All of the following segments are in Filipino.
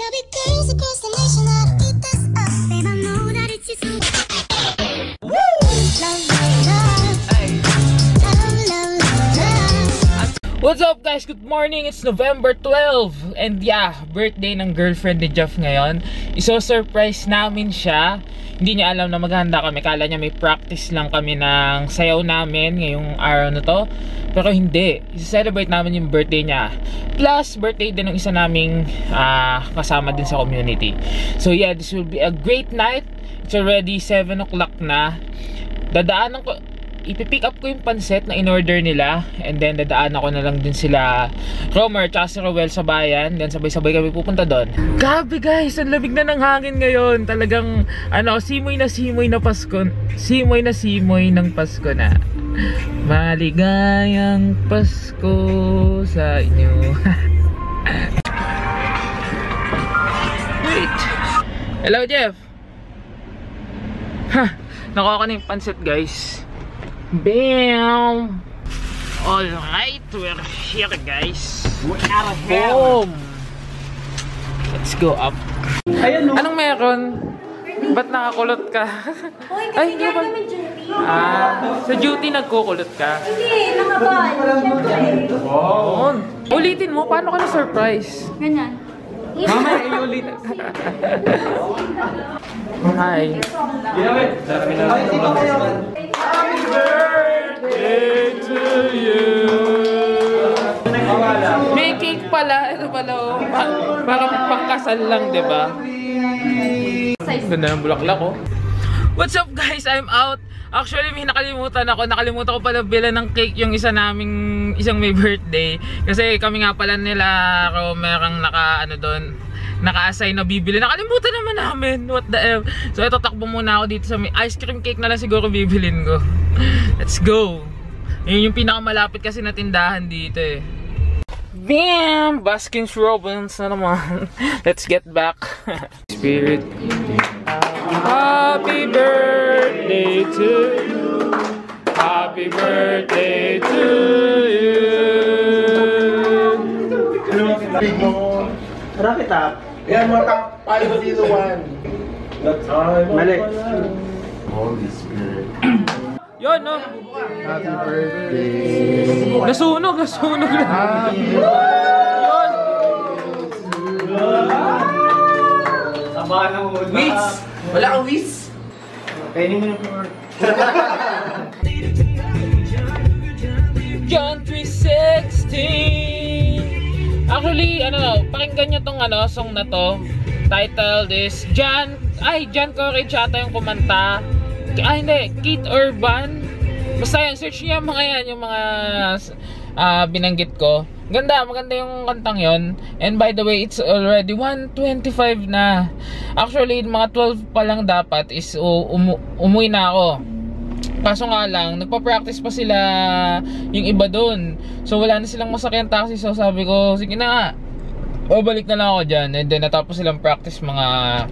What's up guys? Good morning! It's November 12 and yeah, birthday ng girlfriend ni Jeff ngayon. Iso-surprise namin siya. Hindi niya alam na maghahanda kami. Kala niya may practice lang kami ng sayaw namin ngayong araw na to. Pero hindi. I-celebrate namin yung birthday niya. Plus, birthday din ng isa naming kasama din sa community. So yeah, this will be a great night. It's already 7 o'clock na. Dadaanan ko, ipipick up ko yung panset na in-order nila. And then dadaan ako na lang din sila Romer tsaka si Rowel sa bayan. Then sabay-sabay kami pupunta doon. Grabe guys, ang lamig na ng hangin ngayon. Talagang simoy na Pasko. Simoy ng Pasko na. Maligayang Pasko sa inyo. Wait. Hello Jeff. Nakuha ko na yung panset guys. Bam! Alright, we're here guys. We're out of here. Boom! Let's go up. Ayan, no? Anong meron? Ba't nakakulot ka? Ay, hindi ba? Sa duty nagkukulot ka? Hindi, nakabal. Siyempre. Wow! Ulitin mo, paano ka na-surprise? Ganyan. Mamaya, iulit. Hi. Happy birthday to you. May cake pala. Ito pala oh. Parang pangkasal lang, diba? Ganda ng bulaklak oh. What's up guys? I'm out. Actually may nakalimutan ako. Nakalimutan ko pala bilan ng cake yung isang may birthday. Kasi kami nga pala nila merang naka-assign na bibili. Nakalimutan naman namin. What the F. So ito, takbo muna ako dito sa may ice cream cake na lang siguro bibilin ko. Let's go. Yun yung pinakamalapit kasi na tindahan dito eh. Bam! Baskin's Robbins na naman. Let's get back. Spirit. Happy birthday to you. Happy birthday to you. Wrap it up. Yan, mga kapali ko dito, one. Mali. Holy Spirit. Yun, no? Happy birthday. Nasunog. Happy birthday. Wits! Wala kang wits! Kainin mo yung floor. John 3:16. Actually, pakinggan nyo tong song na to. Titled is John Courage ata yung kumanta. Hindi, Keith Urban. Basta yan, search nyo yung mga binanggit ko. Maganda yung kantang yon. And by the way, it's already 1:25 na. Actually, mga 12 pa lang dapat is umuwi na ako. Kaso nga lang, nagpa-practice pa sila yung iba doon. So wala na silang masakyan taxi. So sabi ko, sige na nga, balik na lang ako dyan. And then natapos silang practice mga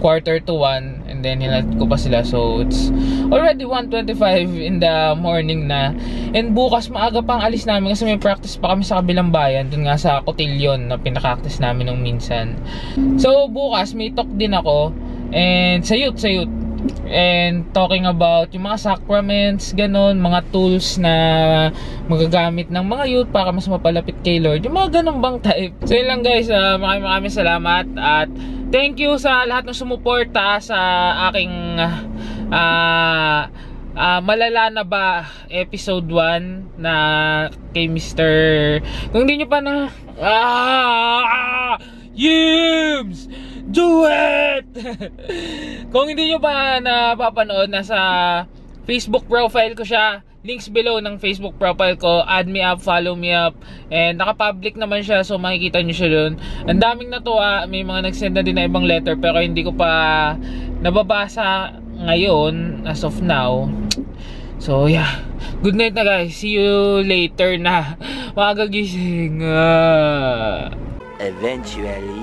1:45 and then hinat ko pa sila. So it's already 1:25 in the morning na. And bukas maaga pang alis namin kasi may practice pa kami sa kabilang bayan, dun nga sa Cotillion na pinaka-practice namin nung minsan. So bukas may talk din ako and sa youth and talking about yung mga sacraments, ganon, mga tools na magagamit ng mga youth para mas mapalapit kay Lord, yung mga ganon bang type. So yun lang guys, maraming salamat at thank you sa lahat ng sumuporta sa aking Malala na ba episode 1 na kay Mr. Kung hindi nyo pa na Yibs! Do it! Kung hindi nyo pa napapanood, nasa Facebook profile ko siya. Links below ng Facebook profile ko. Add me up, follow me up. And naka-public naman siya, so makikita nyo siya dun. Ang daming natuwa. May mga nag-send na din na ibang letter, pero hindi ko pa nababasa ngayon, as of now. So yeah, good night na guys. See you later na. Magagising. Eventually.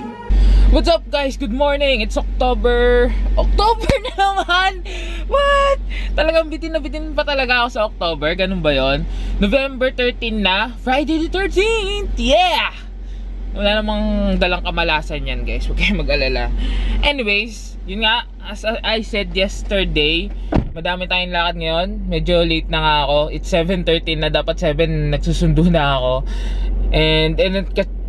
What's up guys? Good morning. It's October na naman. What? Talagang bitin na bitin pa talaga ako sa October. Ganun ba yon? November 13 na. Friday the 13th. Yeah! Wala namang dalang kamalasan yan guys, huwag kayong mag-alala. Anyways, yun nga, as I said yesterday, madami tayong lakad ngayon. Medyo late na nga ako. It's 7:13 na, dapat 7 nagsusundo na ako. And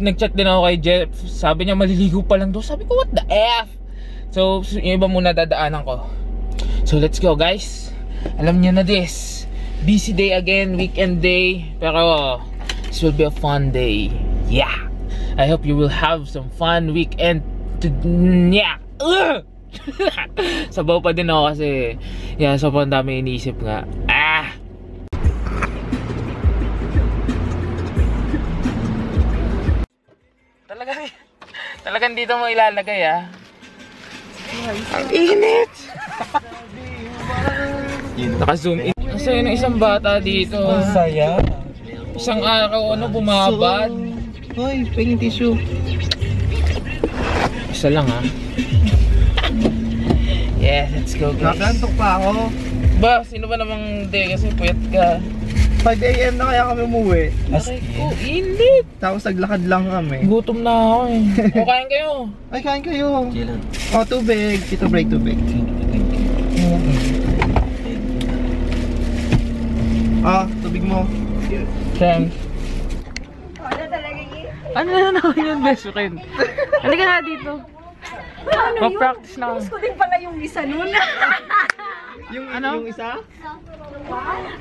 nag-chat din ako kay Jeff. Sabi niya maliligo pa lang daw. Sabi ko, what the F? So yung iba muna dadaanan ko. So let's go guys. Alam niyo na this, busy day again, weekend day. Pero this will be a fun day. Yeah, I hope you will have some fun weekend to, yeah. Sabaw pa din ako kasi yeah, sobrang dami iniisip nga. Talagang dito mo ilalagay Ang init. Naka-zoom in. Ang saya ng isang bata dito. Ang saya. Isang araw bumabad. Hoy, pengin tissue. Isa lang Yeah, let's go guys. Nakakantok pa ako. Ba, sino ba namang hindi kasi puyat ka. 5 AM na kaya kami umuwi. Init. Tapos naglakad lang kami. Gutom na ako O, kain kayo. Ay, kain kayo. O, tubig. Ito, break tubig. Tubig mo. Thanks. Wala talaga yun. Ano na naman yun, best friend? Halika na dito. Ano yun? Ma-practice na Gusto din pala yung isa nun. Yung isa?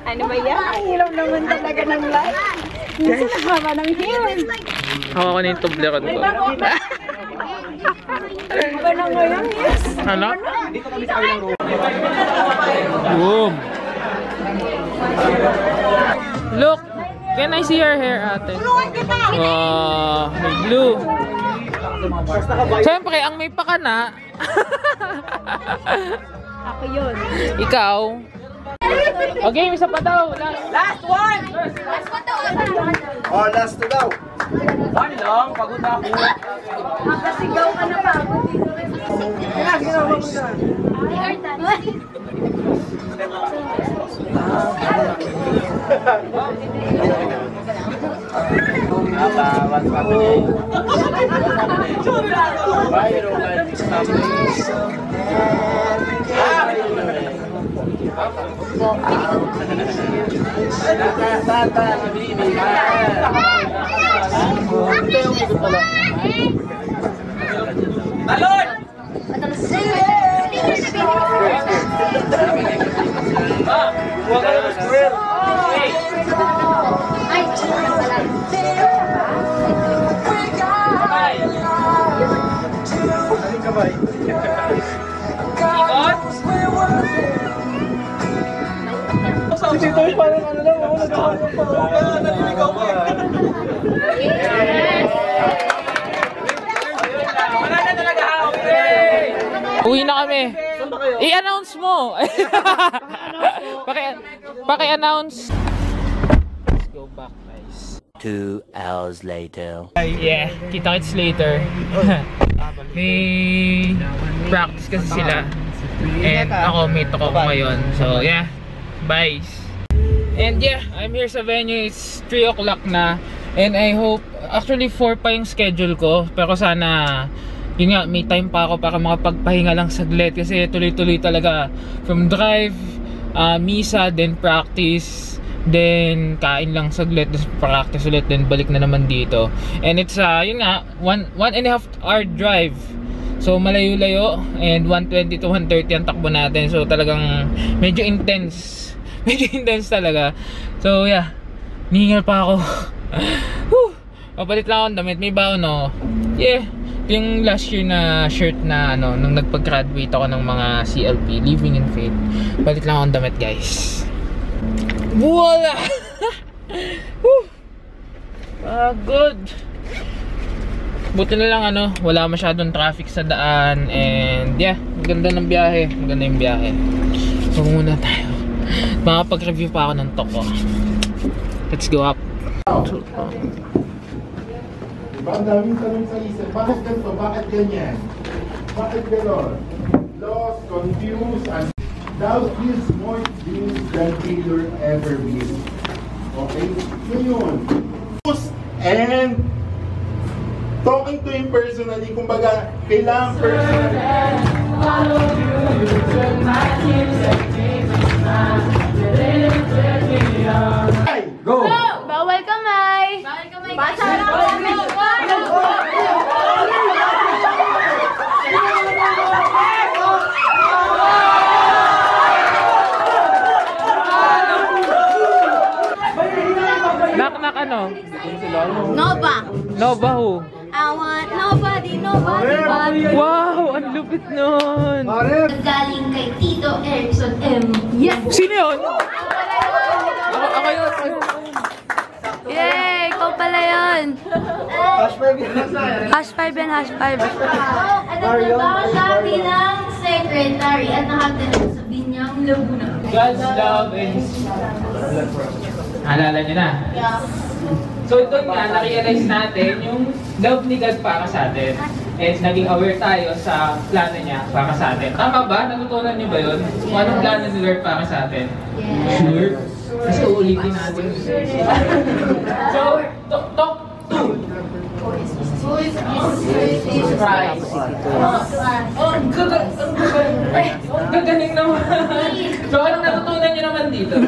Ano ba yan? Ang ilaw naman talaga ng light. Minsan nagmama ng hair. Ako na yung tubleron ko. Iba na ngayon, yes. Ano? Boom. Look, can I see your hair, ate? Wow, may blue. Siyempre, ang may pakana. Ako yun. Ikaw. Okay, isa pa daw. Last one! Last to daw. One lang, pagod ako. Makasigaw ka na ba? Ginawa mo na. Talon! Huwag ka na square. Kamay. Ikot? Si Tito parang ano lang ako naliligaw pa. Wala na talaga ako. Uwi na kami. I-announce mo. Paki-announce. Let's go back, guys. 2 hours later. Yeah, kita-kits later. May practice kasi sila. And ako, meet ako ngayon. So yeah, bye. And yeah, I'm here sa venue. It's 3 o'clock na. And I hope, actually 4 pa yung schedule ko. Pero sana, yun nga, may time pa ako para makapagpahinga lang saglit. Kasi tuloy-tuloy talaga. From drive, misa, then practice, then kain lang saglit, then practice ulit, then balik na naman dito. And it's yun nga, 1.5 hour drive. So malayo-layo, and 120 to 130 ang takbo natin. So talagang medyo intense. Medyo intense talaga. So yeah, nihingal pa ako. Mapalit lang akong damit, may baon no. Yeah, yung last year na shirt na nung nagpag-graduate ako ng mga CLP, Living in Faith. Palit lang akong damit, guys. Voila! Good. Buti na lang wala masyadong traffic sa daan. And yeah, maganda ng biyahe. Maganda yung biyahe. So muna tayo. Makapag-review pa ako ng toko. Let's go up. Diba ang daming tanong sa isip, bakit ganito, bakit ganyan? Bakit gano'n? Lost, confused, and thou feels more dreams than failure ever will. Okay? So yun. And talking to him personally, kumbaga, kailangan personally. Go! Bawal kamay! Bawal kamay! Basa na Knock ano? Nova! Nova who? I want nobody, nobody but you. Wow! Ang lupit nun! Galing kay Tito Erickson M. Yes! Sino yun? Ako yun! Yay! Ikaw pala yun! #5 yan, #5. At nagtrabaho siya bilang secretary at nakatira sa Binyang Laguna. God's love is... Alala nyo na? Yeah. So ito nga, na-realize natin yung love ni God para sa atin. And naging aware tayo sa plano niya para sa atin. Tama ba? Natutunan niyo ba yun? Kung anong plano ni Lord para sa atin? Yes. Sure? Kasi uulitin natin. So, talk to. Who is Jesus Christ? Oh, ang gagaling naman. So, anong natutunan niyo naman dito?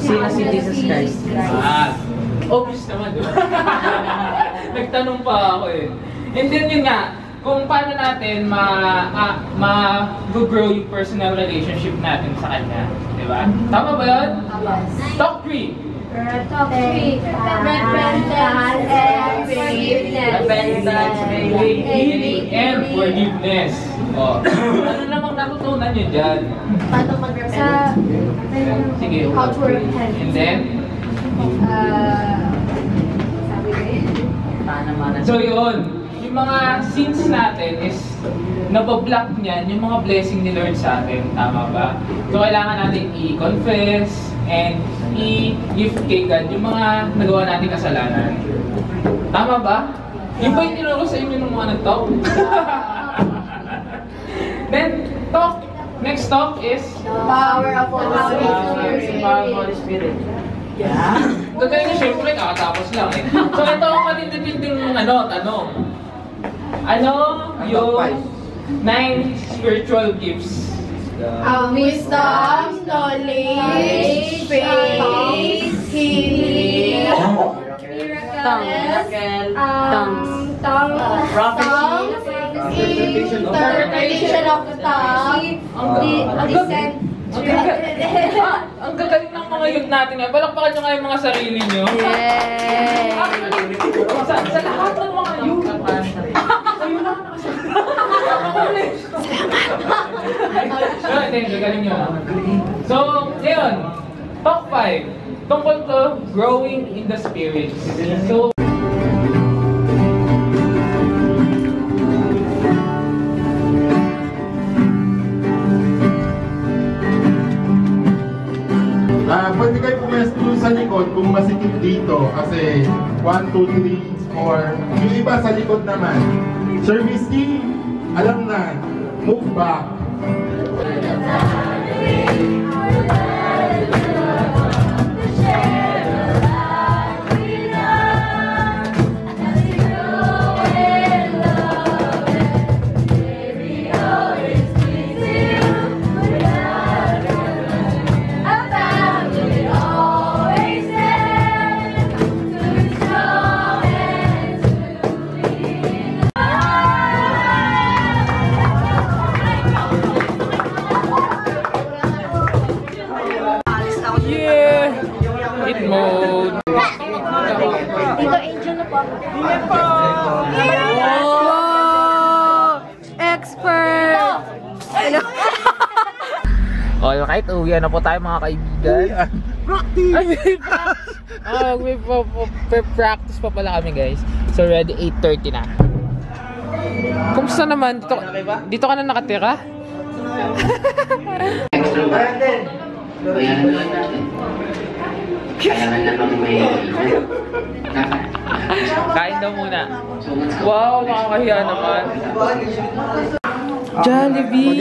Sino si Jesus Christ? Obvious naman, di ba? Nagtanong pa ako eh. And then yun nga, kung paano natin ma-grow yung personal relationship natin sa Kanya. Di ba? Tama ba yun? Top 3. Top 3. Repentance and forgiveness. Repentance, healing, and forgiveness. Oh. Ano namang natutunan nyo dyan? Paano mag-repent? Sige. How to repent. And then? So yun, yung mga sins natin is nabablock niyan yung mga blessing ni Lord sa atin. Tama ba? So kailangan natin i-confess and i-give kay God yung mga nagawa natin kasalanan. Tama ba? Yung ba yung tinuro sa inyo ng mga nag-talk? Then, talk. Next talk is Power of Holy Spirit. yeah. Gagawin niya syempre, kakatapos lang eh. So ito ang matinding tanong. Ano yung 9 spiritual gifts? Wisdom, knowledge, faith, healing, interpretation of the tongue, Ang gagaling ng mga youth natin eh. Palakpakan nyo nga yung mga sarili nyo. Yay! Sa lahat ng mga youth. Ayun lang nakasabi. Hindi, gagaling nyo. So, ngayon, top 5. Tungkol to growing in the spirit. So, pwede kayo pumesto sa likod kung masikip dito kasi 1, 2, 3, 4. Yung iba sa likod naman. Sir Misty, alam na, move back. mode. Dito, Angel na po. Oh! Expert! Hello? Alright, uwi na po tayo mga kaibigan. Practice! May practice pa pala kami guys. So ready, 8:30 na. Kumusta naman? Dito ka na nakatira? Kailangan naman may Kain daw muna. Wow, nakakahiya naman. Jollibee!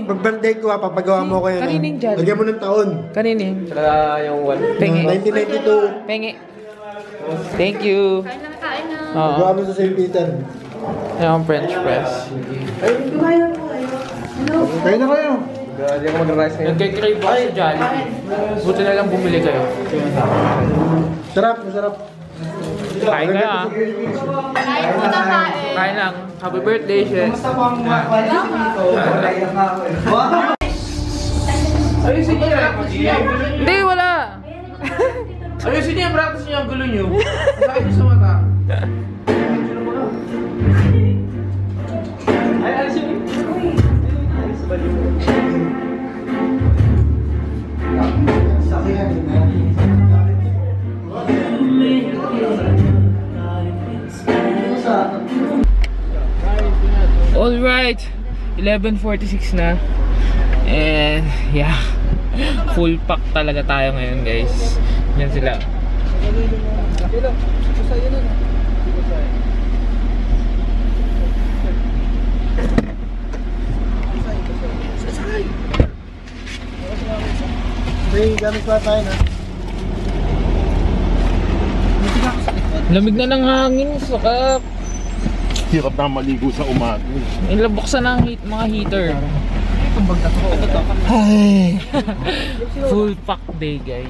Pag-birthday ko papagawa mo ko yun. Kanining Jollibee? Lagyan mo ng taon. Kaninin? Saka yung Pengi. 1992. Pengi. Thank you. Kain na, kain na. Oo. Grabe sa St. Peter. Ayan ang French press. Kayo na kayo. Hindi ako mag-rice ngayon. Nagkikrave ako sa Jollibee. Buti na lang bumili kayo. Sarap, masarap. Kain ka ah. Kain po na kain. Kain lang. Happy birthday, Shes. Ayusin niyo yan. Hindi, wala. Ayusin niyo yung practice niyo ang gulo niyo. Masakit niyo sa mata. Ay, ayusin niyo. Alright, 11:46 na. And yeah, full pack talaga tayo ngayon guys. Yan sila. Hey, gamit pa tayo na. Lamig na ng hangin, sakap. Hirap na maligo sa umaga. Ilabuksan ng mga heater. Full pack day guys.